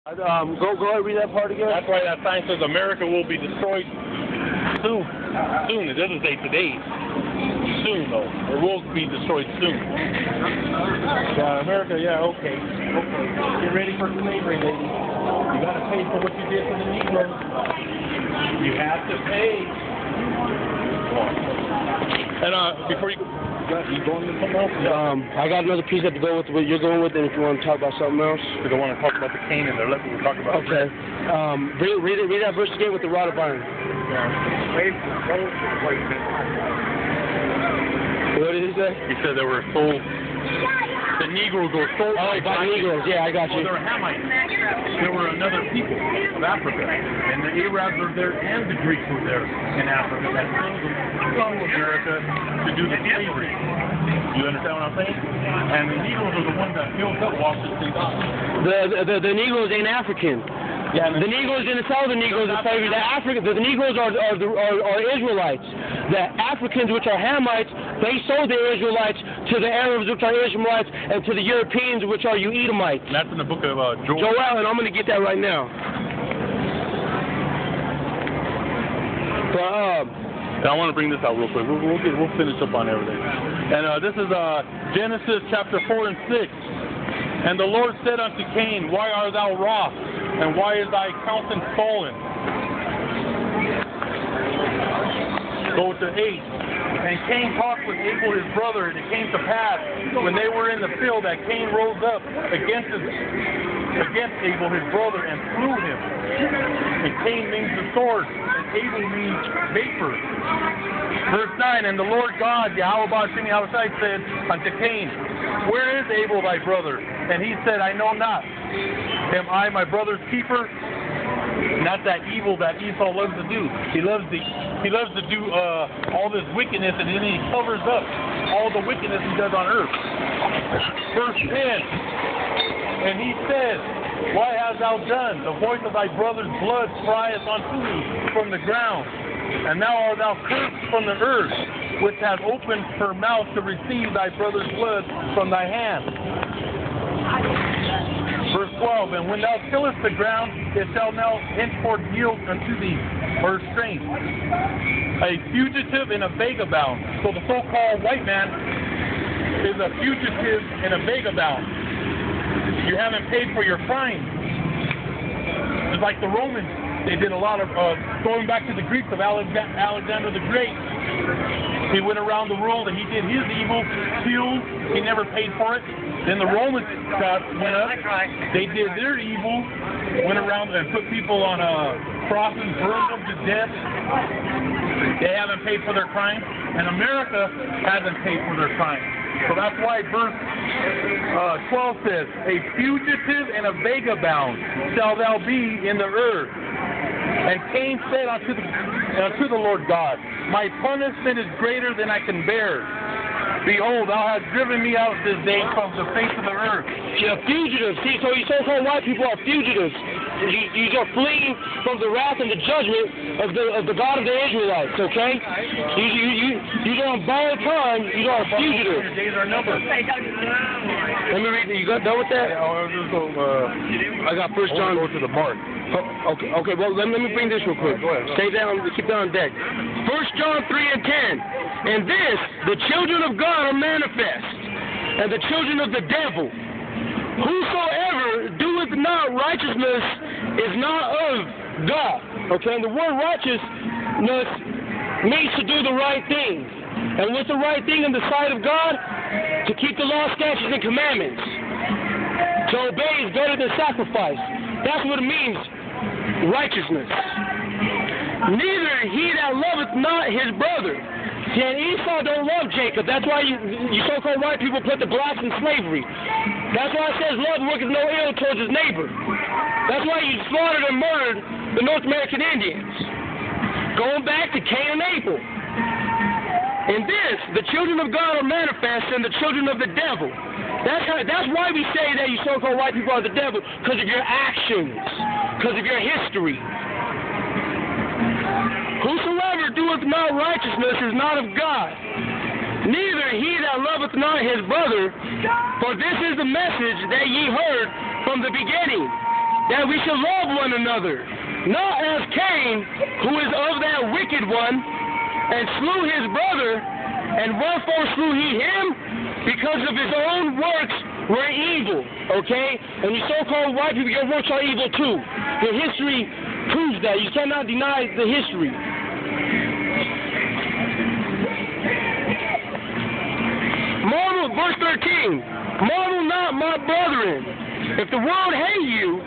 Go ahead and read that part again. That's why that sign says America will be destroyed soon. Soon. It doesn't say today. Soon, though. It will be destroyed soon. Yeah, America, yeah, okay. Get ready for slavery, lady. You got to pay for what you did for the Negroes. You have to pay. And before you going with something else? I got another piece to go with what you're going with, and if you want to talk about something else. Because I want to talk about the cane and they're letting me talk about okay. Read that verse again with the rod of iron. What did he say? He said they were sold. The Negroes were sold. Oh, by Negroes. Yeah, I got you. Well, they were Hamites. There were another people of Africa. And the Arabs were there and the Greeks were there in Africa that sold them to America to do the slavery. You understand what I'm saying? And the Negroes are the ones that built up Washington. The Negroes ain't African. Yeah, the Negroes didn't sell the Negroes in slavery. The Negroes are Israelites. The Africans, which are Hamites, they sold the Israelites to the Arabs, which are Ishmaelites, and to the Europeans, which are you Edomites. And that's in the book of Joel. Joel, and I'm going to get that right now. And I want to bring this out real quick. We'll finish up on everything. And this is Genesis chapter 4 and 6. And the Lord said unto Cain, Why art thou wroth? And why is thy countenance fallen? Go to 8. And Cain talked with Abel his brother, and it came to pass, when they were in the field, that Cain rose up against Abel his brother, and slew him. And Cain means the sword, and Abel means vapor. Verse 9, and the Lord God, Yahweh Bashim Yahushai, said unto Cain, Where is Abel thy brother? And he said, I know not. Am I my brother's keeper? Not that evil that Esau loves to do. He loves to do all this wickedness, and then he covers up all the wickedness he does on earth. Verse 10, and he said, Why hast thou done? The voice of thy brother's blood crieth unto me from the ground. And now art thou cursed from the earth, which hath opened her mouth to receive thy brother's blood from thy hand. Verse 12, and when thou tillest the ground, it shall now henceforth yield unto thee her strength. A fugitive and a vagabond. So the so-called white man is a fugitive and a vagabond. You haven't paid for your crime. It's like the Romans. They did a lot of, going back to the Greeks of Alexander the Great. He went around the world and he did his evil, killed, he never paid for it. Then the Romans went up, they did their evil, went around and put people on crosses, burned them to death. They haven't paid for their crime, and America hasn't paid for their crime. So that's why verse 12 says, A fugitive and a vagabond shalt thou be in the earth. And Cain said unto the Lord God, My punishment is greater than I can bear. Behold, thou hast driven me out this day from the face of the earth. You're fugitives. See, so you so-called white people are fugitives. You are fleeing from the wrath and the judgment of the God of the Israelites, okay? You're on borrowed time. You are a fugitive. Your days are numbered. Let me read. You got done with that? I got 1 John. Go to the mark. Okay. Well, let me bring this real quick. Go ahead. Stay down. Keep that on deck. 1 John 3 and 10. And this, the children of God are manifest, and the children of the devil. Whosoever doeth not righteousness is not of God. Okay, and the word righteousness means to do the right thing. And what's the right thing in the sight of God? To keep the law, statutes, and commandments. To obey is better than sacrifice. That's what it means, righteousness. Neither he that loveth not his brother. See, and Esau don't love Jacob. That's why you so-called white people put the blacks in slavery. That's why it says love worketh no ill towards his neighbor. That's why you slaughtered and murdered the North American Indians. Going back to Cain and Abel. In this, the children of God are manifest and the children of the devil. That's why we say that you so-called white people are the devil, because of your actions, because of your history. Whosoever doeth not righteousness is not of God, neither he that loveth not his brother, for this is the message that ye heard from the beginning, that we should love one another, not as Cain, who is of that wicked one, and slew his brother, and wherefore slew he him? Because of his own works were evil, okay? And you so-called white people, your works are evil too. The history proves that. You cannot deny the history. Marvel, verse 13, marvel not, my brethren, if the world hate you.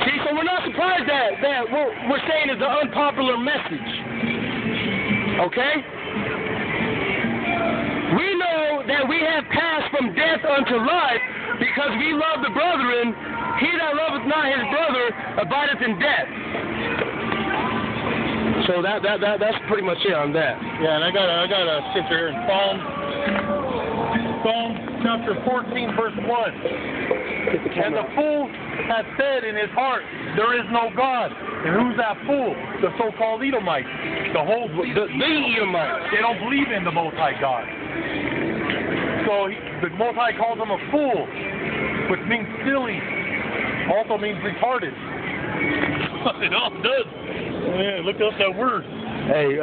See, so we're not surprised that what we're saying is the unpopular message. Okay? We know that we have passed from death unto life because we love the brethren. He that loveth not his brother abideth in death. So that's pretty much it on that. Yeah, and I got a scripture here in Psalm chapter 14, verse 1. And the fool hath said in his heart, there is no God. And who's that fool? The so-called Edomites. The Edomites. They don't believe in the Most High God. So the Most High calls them a fool, which means silly. Also means retarded. It all does. Yeah, look up that word. Hey,